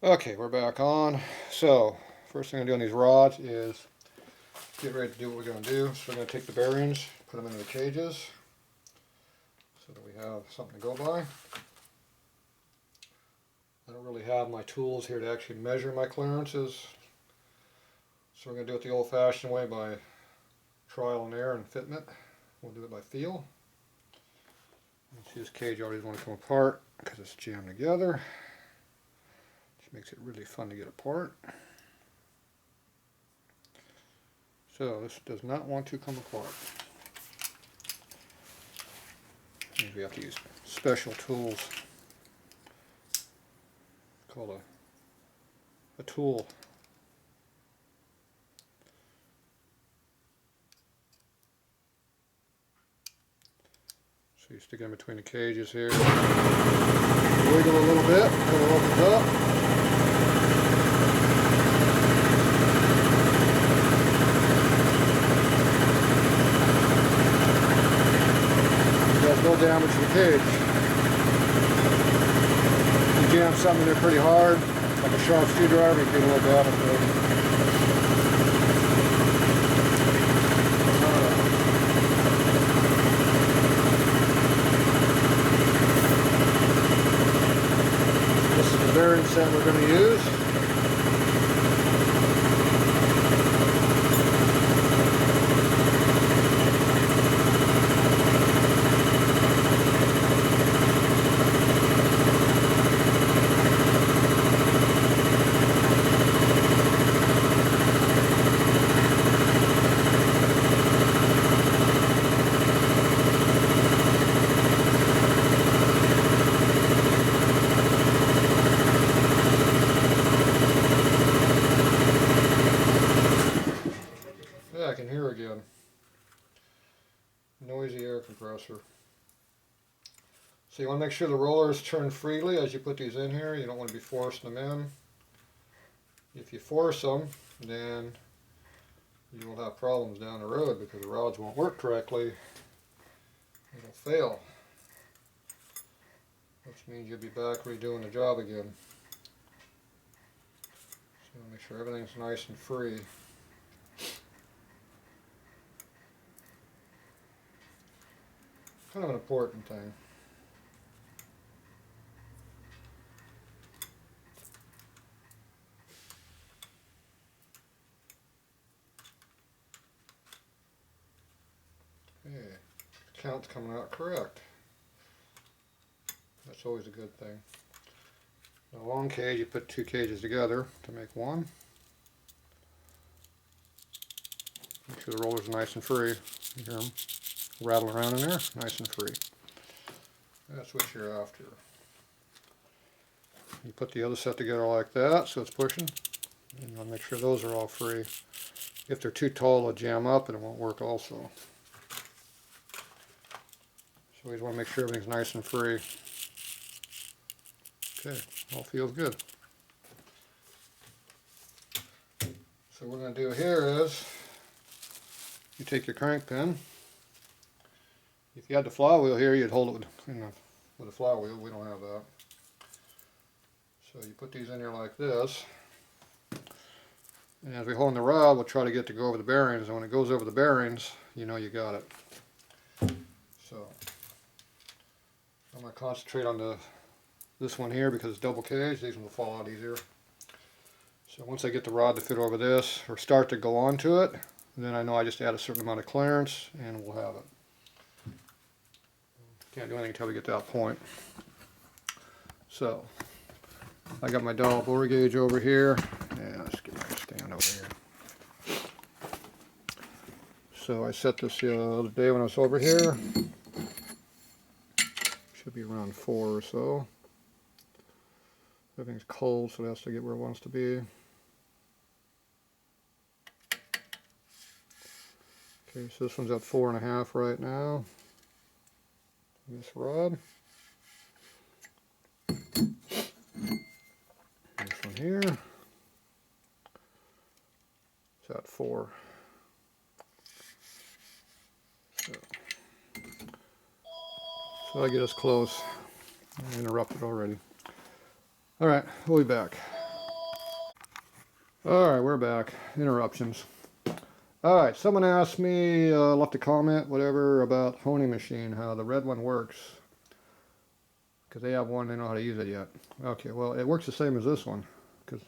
Okay, we're back on. So, first thing I'm going to do on these rods is get ready to do what we're going to do. So we're going to take the bearings, put them into the cages, so that we have something to go by. I don't really have my tools here to actually measure my clearances. So we're going to do it the old-fashioned way by trial and error and fitment. We'll do it by feel. See, this cage always want to come apart because it's jammed together. Which makes it really fun to get apart. So this does not want to come apart. Means we have to use special tools called a tool. So you stick it in between the cages here. Wiggle a little bit until it opens up. There's no damage to the cage. If you jam something in there pretty hard, like a sharp screwdriver, you get a little damage to it. This is the bearing set we're going to use. Yeah, I can hear again. Noisy air compressor. So you want to make sure the rollers turn freely as you put these in here. You don't want to be forcing them in. If you force them, then you will have problems down the road because the rods won't work correctly. It'll fail. Which means you'll be back redoing the job again. So make sure everything's nice and free. Kind of an important thing. Okay, count's coming out correct. That's always a good thing. In a long cage, you put two cages together to make one. Make sure the rollers are nice and free. You hear them rattle around in there, nice and free. That's what you're after. You put the other set together like that, so it's pushing. And you want to make sure those are all free. If they're too tall, they'll jam up and it won't work also. So we just want to make sure everything's nice and free. Okay, all feels good. So what we're going to do here is, you take your crank pin. If you had the flywheel here, you'd hold it with a flywheel. We don't have that. So you put these in here like this. And as we hold in the rod, we'll try to get to go over the bearings. And when it goes over the bearings, you know you got it. So I'm going to concentrate on this one here because it's double cage. These will fall out easier. So once I get the rod to fit over this, or start to go onto it, then I know I just add a certain amount of clearance and we'll have it. Can't do anything until we get to that point. So I got my dial bore gauge over here. Yeah, let's get my stand over here. So I set this the other day when I was over here. Should be around 4 or so. Everything's cold, so it has to get where it wants to be. Okay, so this one's at 4.5 right now. This rod. This one here. It's at 4. So I get us close. I interrupted already. Alright, we'll be back. Alright, we're back. Interruptions. Alright, someone asked me, left a comment, whatever, about honing machine, how the red one works. Because they have one, they know how to use it yet. Okay, well, it works the same as this one. Because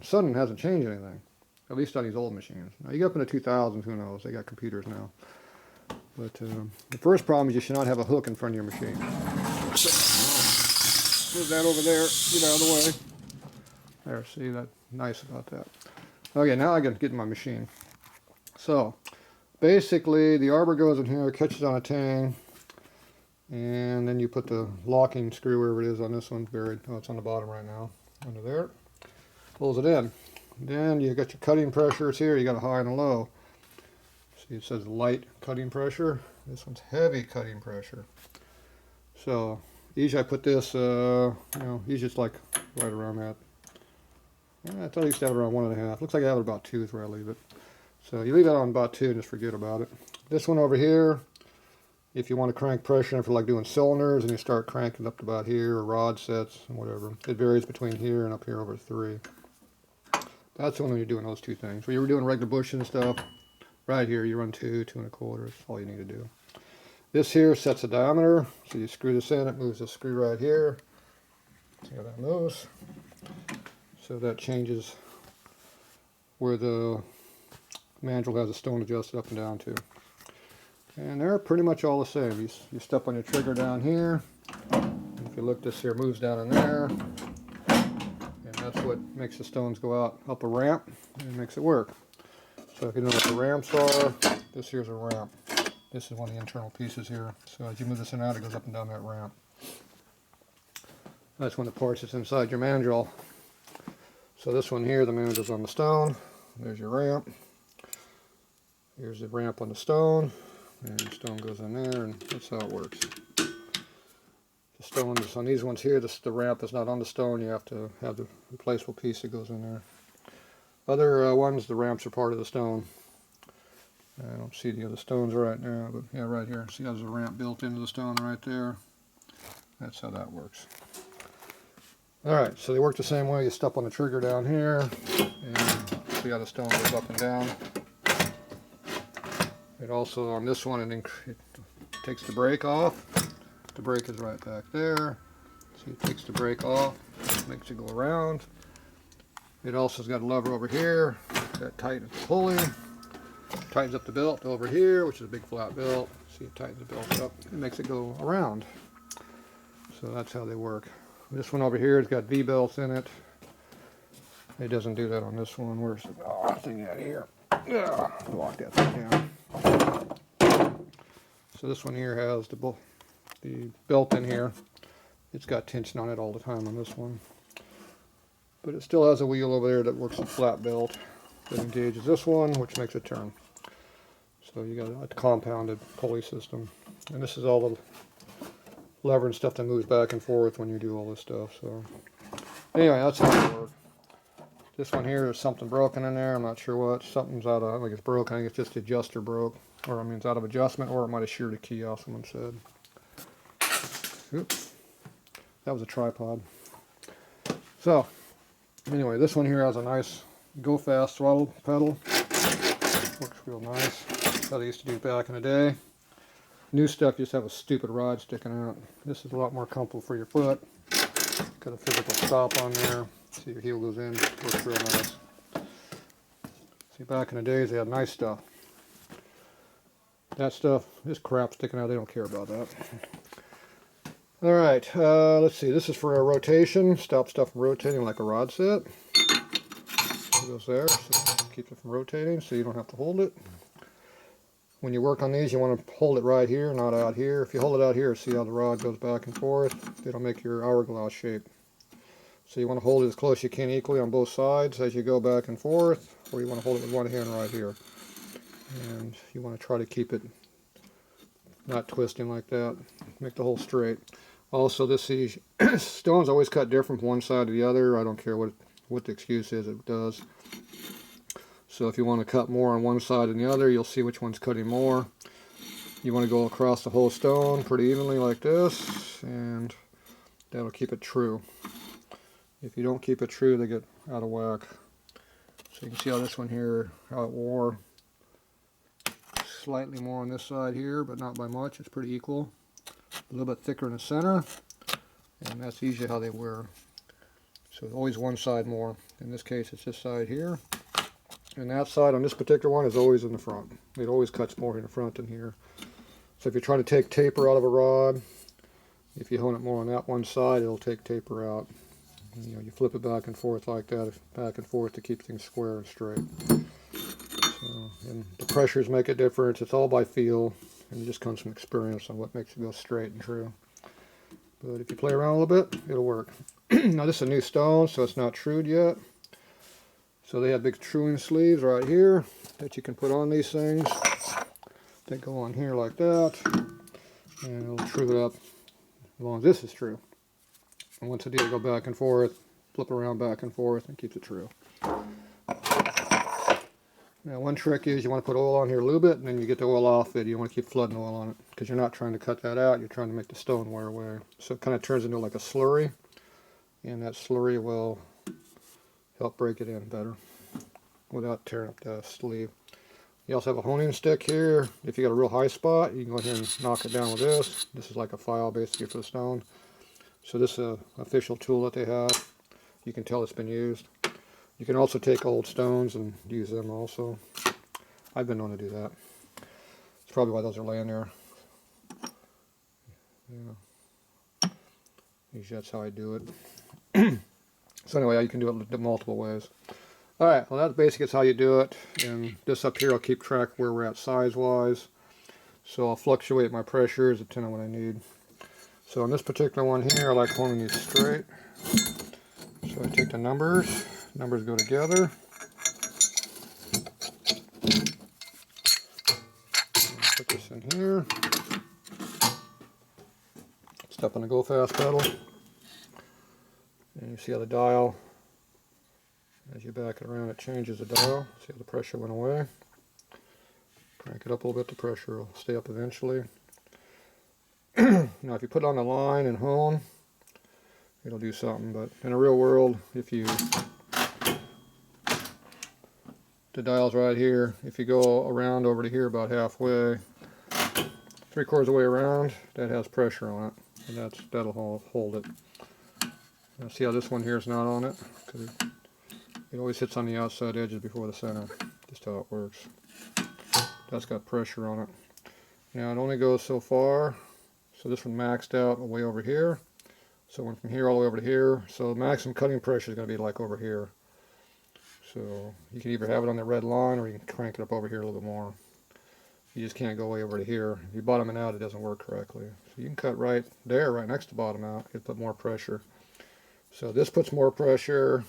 Sudden hasn't changed anything. At least on these old machines. Now, you get up in the 2000s, who knows? They got computers now. But the first problem is you should not have a hook in front of your machine. Move that over there, get out of the way. There, see, that's nice about that. Okay, now I can get in my machine. So, basically, the arbor goes in here, catches on a tang, and then you put the locking screw wherever it is on this one, buried. Oh, it's on the bottom right now, under there. Pulls it in. Then you got your cutting pressures here. You got a high and a low. See, it says light cutting pressure. This one's heavy cutting pressure. So usually I put this, usually it's like right around that. I thought I used to have it around 1.5. Looks like I have it about 2 is where I leave it. So you leave that on about 2 and just forget about it. This one over here, if you want to crank pressure, if you're like doing cylinders and you start cranking up to about here, or rod sets and whatever, it varies between here and up here over 3. That's when you're doing those 2 things. When you're doing regular bushing and stuff, right here you run 2, 2 1/4. That's all you need to do. This here sets the diameter. So you screw this in, it moves the screw right here. See how that moves? So that changes where the mandrel has a stone adjusted up and down to. And they're pretty much all the same. You step on your trigger down here. If you look, this here moves down in there. That's what makes the stones go out up a ramp and makes it work. So if you know what the ramps are, this here's a ramp. This is one of the internal pieces here. So as you move this in and out, it goes up and down that ramp. That's one of the parts that's inside your mandrel. So this one here, the mandrel's on the stone. There's your ramp. Here's the ramp on the stone. And the stone goes in there, and that's how it works. The stones on these ones here, the ramp is not on the stone. You have to have the replaceable piece that goes in there. Other ones, the ramps are part of the stone. I don't see the other stones right now, but yeah, right here. See, there's a ramp built into the stone right there. That's how that works. Alright, so they work the same way. You step on the trigger down here, and see how the stone goes up and down. It also, on this one, it takes the brake off. The brake is right back there. See, it takes the brake off, makes it go around. It also has got a lever over here that tightens the pulley, tightens up the belt over here, which is a big flat belt. See, it tightens the belt up and makes it go around. So that's how they work. This one over here has got V-belts in it. It doesn't do that on this one. Where's the thing at here? Lock that thing down. So this one here has the belt in here. It's got tension on it all the time on this one. But it still has a wheel over there that works a flat belt that engages this one, which makes it turn. So you got a compounded pulley system. And this is all the lever and stuff that moves back and forth when you do all this stuff. So anyway, that's how it works. This one here is something broken in there. I'm not sure what. Something's out of, I don't think it's broken. I think it's just the adjuster broke. Or I mean it's out of adjustment, or it might have sheared a key off, someone said. Oops. That was a tripod. So anyway, this one here has a nice go fast throttle pedal. Works real nice. That's how they used to do back in the day. New stuff just have a stupid rod sticking out. This is a lot more comfortable for your foot. Got a physical stop on there. See, your heel goes in. Works real nice. See, back in the days they had nice stuff. That stuff, this crap sticking out, they don't care about that. Alright, let's see. This is for a rotation. Stop stuff from rotating like a rod set. It goes there, so keep it from rotating so you don't have to hold it. When you work on these, you want to hold it right here, not out here. If you hold it out here, see how the rod goes back and forth? It'll make your hourglass shape. So you want to hold it as close as you can equally on both sides as you go back and forth, or you want to hold it with one hand right here. And you want to try to keep it not twisting like that. Make the hole straight. Also, this stone's always cut different from one side to the other. I don't care what the excuse is, it does. So if you want to cut more on one side than the other, you'll see which one's cutting more. You want to go across the whole stone pretty evenly like this, and that'll keep it true. If you don't keep it true, they get out of whack. So you can see how this one here, how it wore. Slightly more on this side here, but not by much. It's pretty equal. A little bit thicker in the center, and that's usually how they wear. So always one side more. In this case, it's this side here. And that side on this particular one is always in the front. It always cuts more in the front than here. So if you're trying to take taper out of a rod, if you hone it more on that one side, it'll take taper out. And, you know, you flip it back and forth like that, back and forth to keep things square and straight. So, and the pressures make a difference. It's all by feel, and it just comes from experience on what makes it go straight and true. But if you play around a little bit, it'll work. Now this is a new stone, so it's not trued yet. So they have big truing sleeves right here that you can put on these things. They go on here like that, and it'll true it up as long as this is true. And once it go back and forth, flip around back and forth, and keeps it true. Now one trick is you want to put oil on here a little bit, and then you get the oil off it. You don't want to keep flooding oil on it, because you're not trying to cut that out, you're trying to make the stone wear away. So it kind of turns into like a slurry, and that slurry will help break it in better without tearing up the sleeve. You also have a honing stick here. If you got a real high spot, you can go ahead and knock it down with this. This is like a file basically for the stone. So this is an official tool that they have. You can tell it's been used. You can also take old stones and use them also. I've been known to do that. It's probably why those are laying there. Yeah. Usually that's how I do it. So anyway, you can do it multiple ways. Alright, well that's basically how you do it. And this up here I'll keep track where we're at size-wise. So I'll fluctuate my pressures depending on what I need. So on this particular one here, I like holding these straight. So I take the numbers go together. Put this in here. Step on the go fast pedal. And you see how the dial, as you back it around, it changes the dial. See how the pressure went away. Crank it up a little bit, the pressure will stay up eventually. Now if you put it on the line and hone, it'll do something, but in the real world, if you, the dial's right here, if you go around over to here about halfway, 3/4 of the way around, that has pressure on it, and that'll hold it. Now see how this one here is not on it? Because it always hits on the outside edges before the center. Just how it works. That's got pressure on it. Now it only goes so far. So this one maxed out way over here. So it went from here all the way over to here. So the maximum cutting pressure is going to be like over here. So you can either have it on the red line or you can crank it up over here a little bit more. You just can't go way over to here. If you bottom it out, it doesn't work correctly. So you can cut right there, right next to bottom out. It'll put more pressure. So this puts more pressure.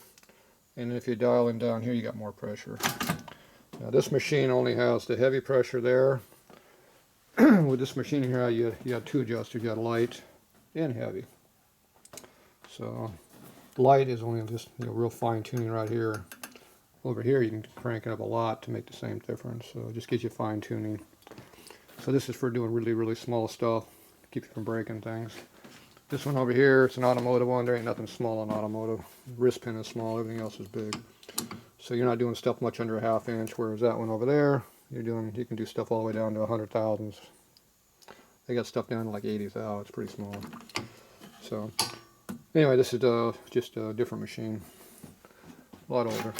And if you dial in down here, you got more pressure. Now this machine only has the heavy pressure there. With this machine here, you have two adjusters. You got light and heavy. So light is only just real fine tuning right here. Over here, you can crank it up a lot to make the same difference. So it just gives you fine tuning. So this is for doing really, really small stuff. Keep you from breaking things. This one over here, it's an automotive one. There ain't nothing small on automotive. Wrist pin is small. Everything else is big. So you're not doing stuff much under a 1/2 inch. Whereas that one over there, you can do stuff all the way down to 100,000s. They got stuff down to like 80 thou. It's pretty small. So anyway, this is just a different machine, a lot older.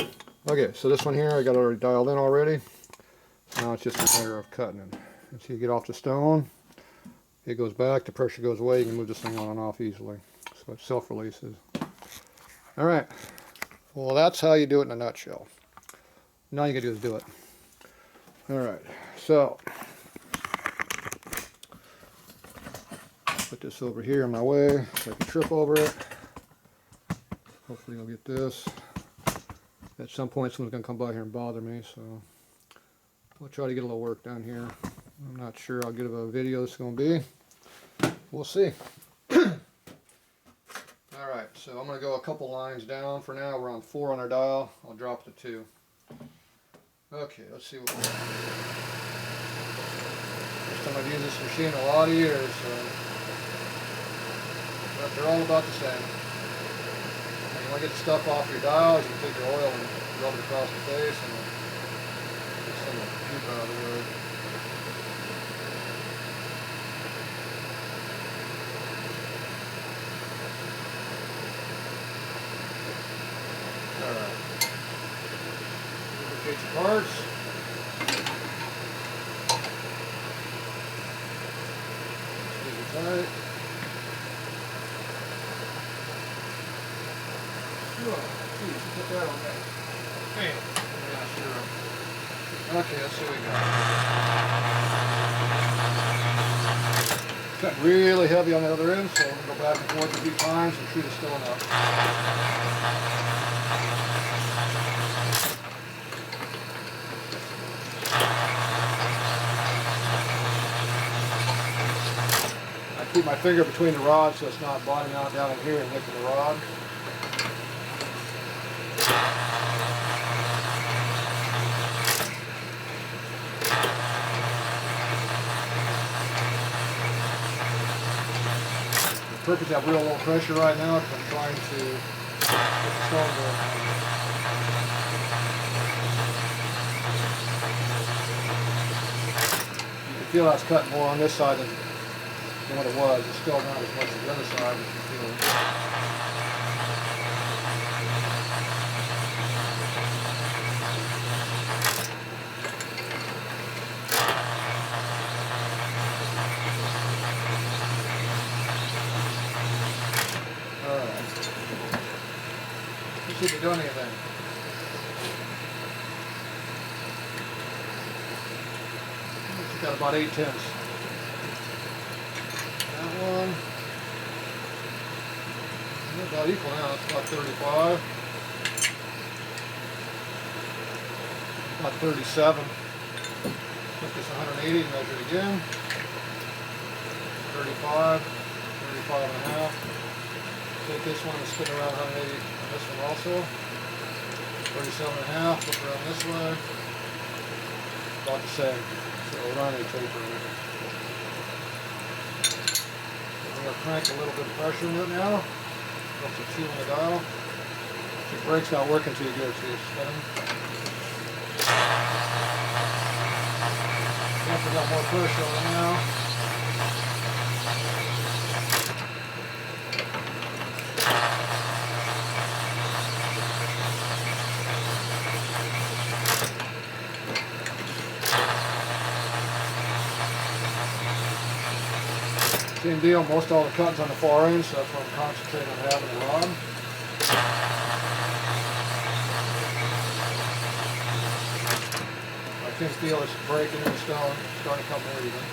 Okay, so this one here I got already dialed in already. Now it's just a matter of cutting it. And so you get off the stone, it goes back, the pressure goes away. You can move this thing on and off easily. So it self-releases. All right. Well, that's how you do it in a nutshell. Now you can do is do it. All right. So put this over here in my way so I can trip over it. Hopefully I'll get this. At some point someone's going to come by here and bother me, so I'll try to get a little work done here. I'm not sure how good of a video this is going to be. We'll see. Alright, so I'm going to go a couple lines down for now. We're on 4 on our dial. I'll drop to 2. Okay, let's see what we got. First time I've used this machine in a lot of years, so but they're all about the same. You want to get the stuff off your dials, you can take your oil and rub it across the face and get some of the puke out of the way. Alright. Lubricate your parts. Squeeze it tight. Whoa, geez, put that on there. Bam. Yeah, sure. Okay, let's see what we got. Got really heavy on the other end, so I'm going to go back and forth a few times and treat it still enough. I keep my finger between the rods so it's not bottoming out down in here and nicking the rod. The purpose of real low pressure right now because I'm trying to get the stone going. You can feel that's cutting more on this side than what it was. It's still not as much as the other side, but you can feel it. See if you're doing anything. She's got about 8/10. That one. They're about equal now. It's about 35. About 37. Took this 180 and measured again. 35. 35 and a half. Take this one and spin around 180 on this one also. 37 and a half, flip around this way. About the same. So we'll run a taper in it. I'm going to crank a little bit of pressure in it now. Up to 2 on the dial. The brake's not working too good, so you're spinning. Definitely got more pressure on it now. Same deal, most all the cutting's on the far end, so that's what I'm concentrating on having the rod. I can feel it's breaking in the stone, starting to come more even.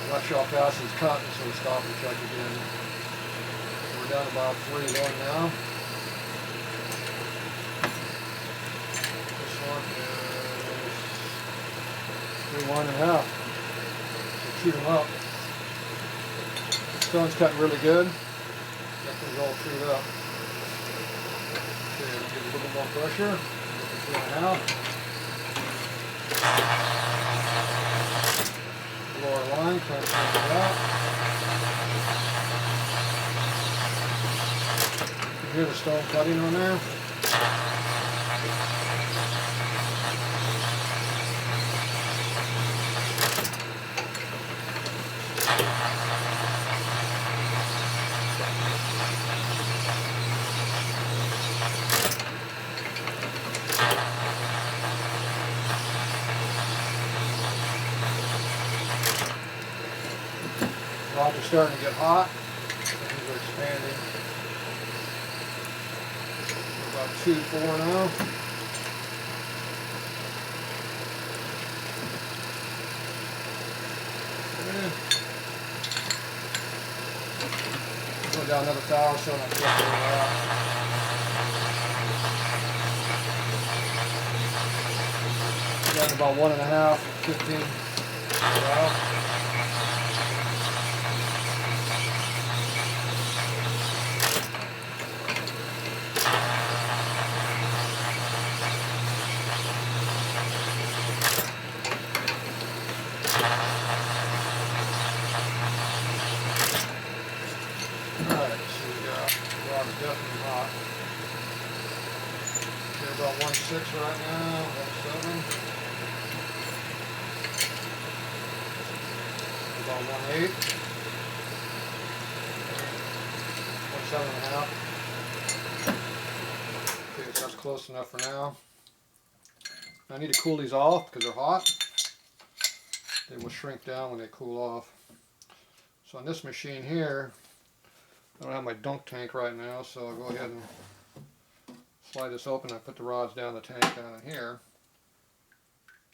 Watch how fast it's cutting, so we stop and check again. We're down about 3 going now. This one is 3.5. Shoot them up. The stone's cutting really good. Definitely all chewed up. Okay, let's give it a little bit more pressure. 2.5. Lower line, crank it out. You can hear the stone cutting on there. Rods are starting to get hot. Things are expanding. We're about 2.4 now. Go down another 1,000 or so and I'll flip it out. Down about 1.5, 15. Out. Alright, so we got a lot of about 1.6 right now, 1.7. About 1.8. 1.7.5. Okay, so that's close enough for now. I need to cool these off because they're hot. They will shrink down when they cool off. So on this machine here, I don't have my dunk tank right now, so I'll go ahead and slide this open. I put the rods down the tank down in here.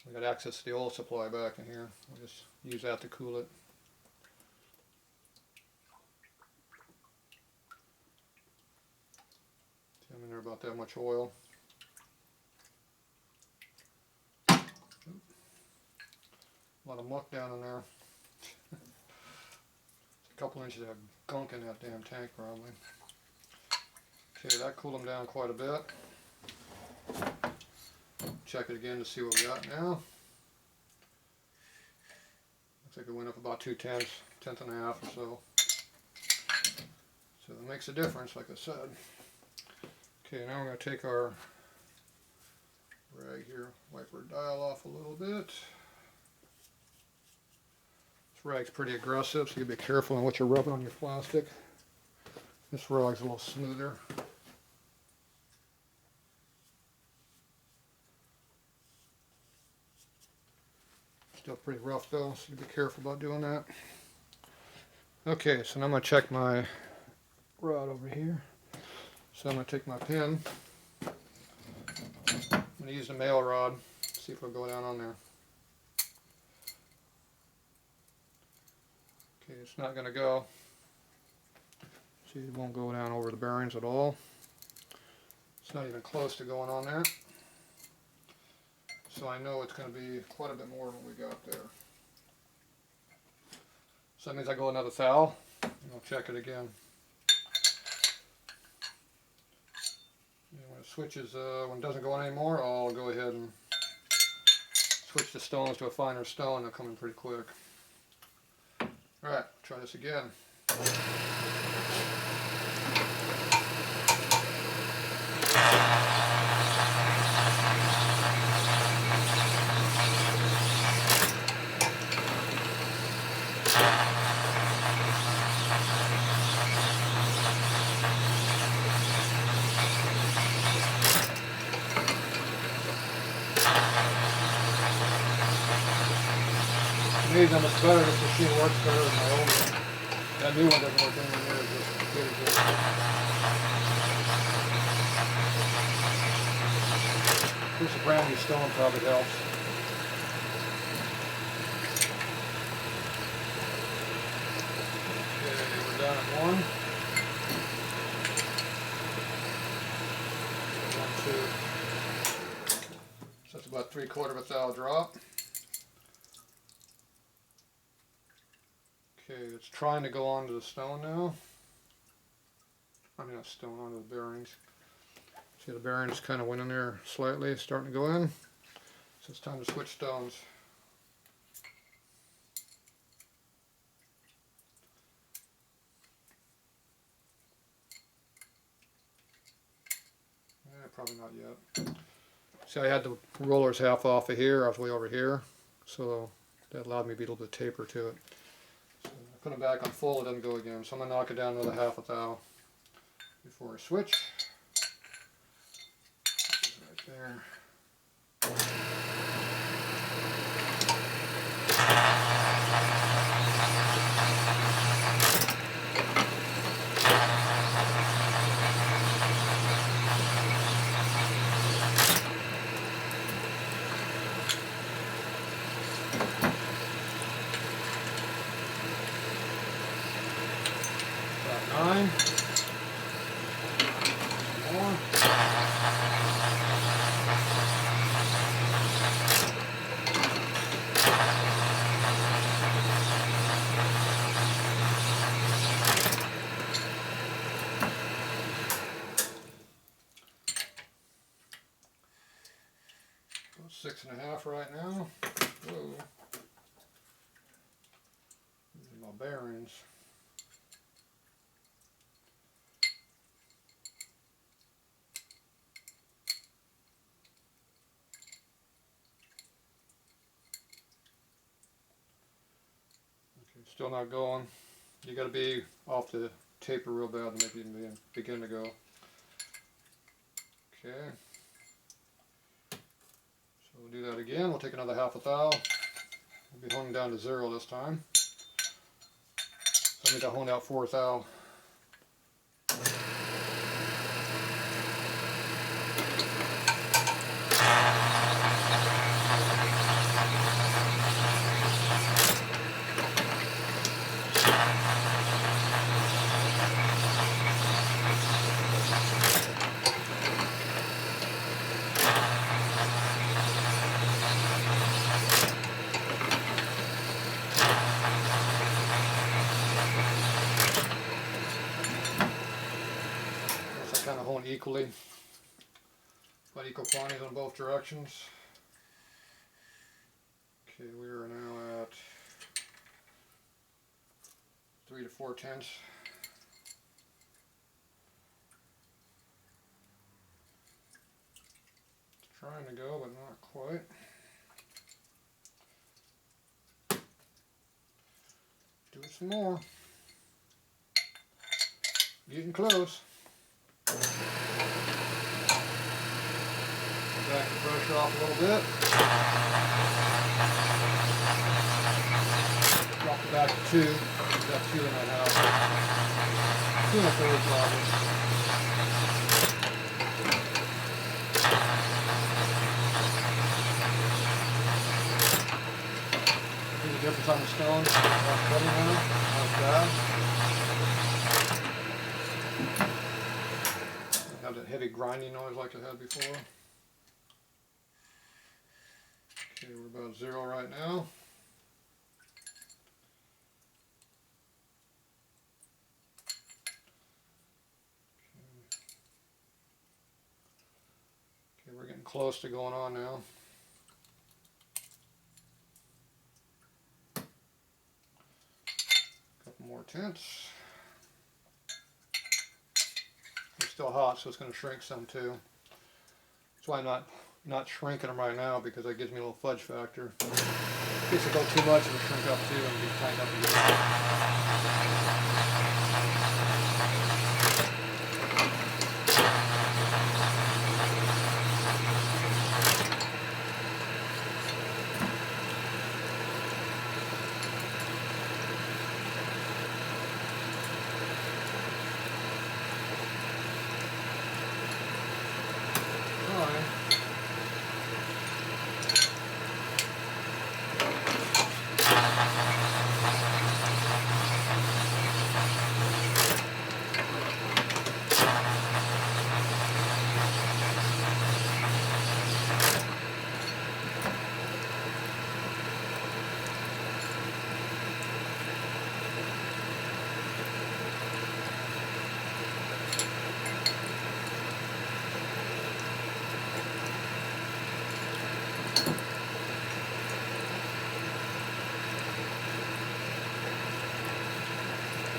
We got access to the oil supply back in here. We'll just use that to cool it. I'm in there about that much oil. A lot of muck down in there. A couple inches of gunk in that damn tank probably. Okay, that cooled them down quite a bit. Check it again to see what we got now. Looks like it went up about 2/10, 1/10.5 or so. So it makes a difference, like I said. Okay, now we're going to take our rag here, wipe our dial off a little bit. This rag's pretty aggressive, so you gotta be careful on what you're rubbing on your plastic. This rag's a little smoother. Still pretty rough though, so you be careful about doing that. Okay, so now I'm going to check my rod over here. So I'm going to take my pin. I'm going to use the male rod, see if it'll go down on there. Okay, it's not going to go. See, it won't go down over the bearings at all. It's not even close to going on there. So I know it's going to be quite a bit more than we got there. So that means I go another thou, and I'll check it again. And when it switches, when it doesn't go on anymore, I'll go ahead and switch the stones to a finer stone. They'll come in pretty quick. Alright, try this again. Amazing how much better this machine works better than my old one. That new one doesn't work anywhere near as good as this. This is a brand new stone, probably helps. Okay, we're down at 1. 1, 2. So that's about 3/4 of a thou drop. Okay, it's trying to go onto the stone now. I mean, not stone, onto the bearings. See, the bearings kind of went in there slightly, starting to go in. So it's time to switch stones. Probably not yet. See, I had the rollers half off of here. I was way over here. So that allowed me to be a little bit taper to it. So I put them back on full, it doesn't go again. So I'm going to knock it down another half a thou before I switch. Right there. About 9. More. About 6.5 right now. Whoa. These are my bearings. Still not going. You got to be off the taper real bad to make it even begin to go. Okay. So we'll do that again. We'll take another half a thou. We'll be honing down to 0 this time. So I need to hone out 4 thou. Kind of hone equally, but equal quantities on both directions. Okay, we are now at 3 to 4 tenths. It's trying to go, but not quite. Do it some more. Getting close. Back the pressure off a little bit. Drop it back to 2. We've got 2 1/2. 2 1/3 probably. See the difference on the stone? Not cutting on it. Not bad. Have that heavy grinding noise like I had before. Okay, we're about 0 right now. Okay, we're getting close to going on now. Couple more tenths. It's still hot, so it's going to shrink some too. That's why I'm not shrinking them right now, because that gives me a little fudge factor. In case I go too much, it'll shrink up too and be tightened up again.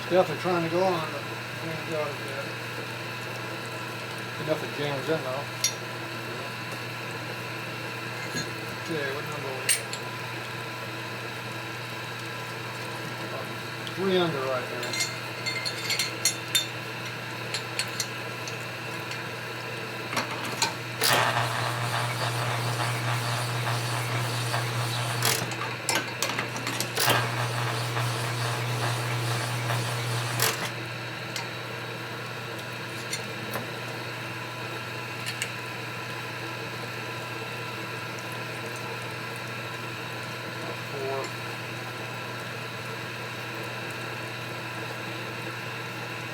Definitely trying to go on, but I ain't got it yet. Enough it jams in though. Okay, what number are we? 3 under right now.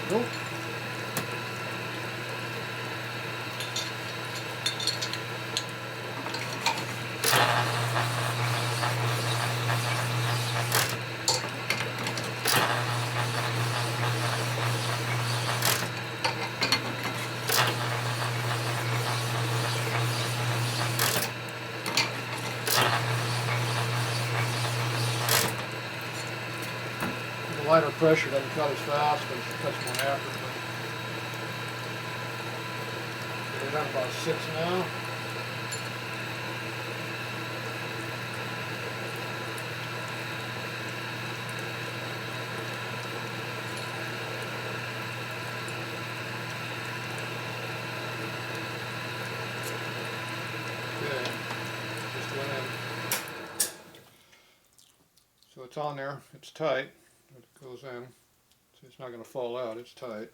Nope. Lighter pressure doesn't cut as fast, but it cuts more accurately. We're down about 6 now. it's on there. It's tight. It goes in. See, it's not going to fall out. It's tight.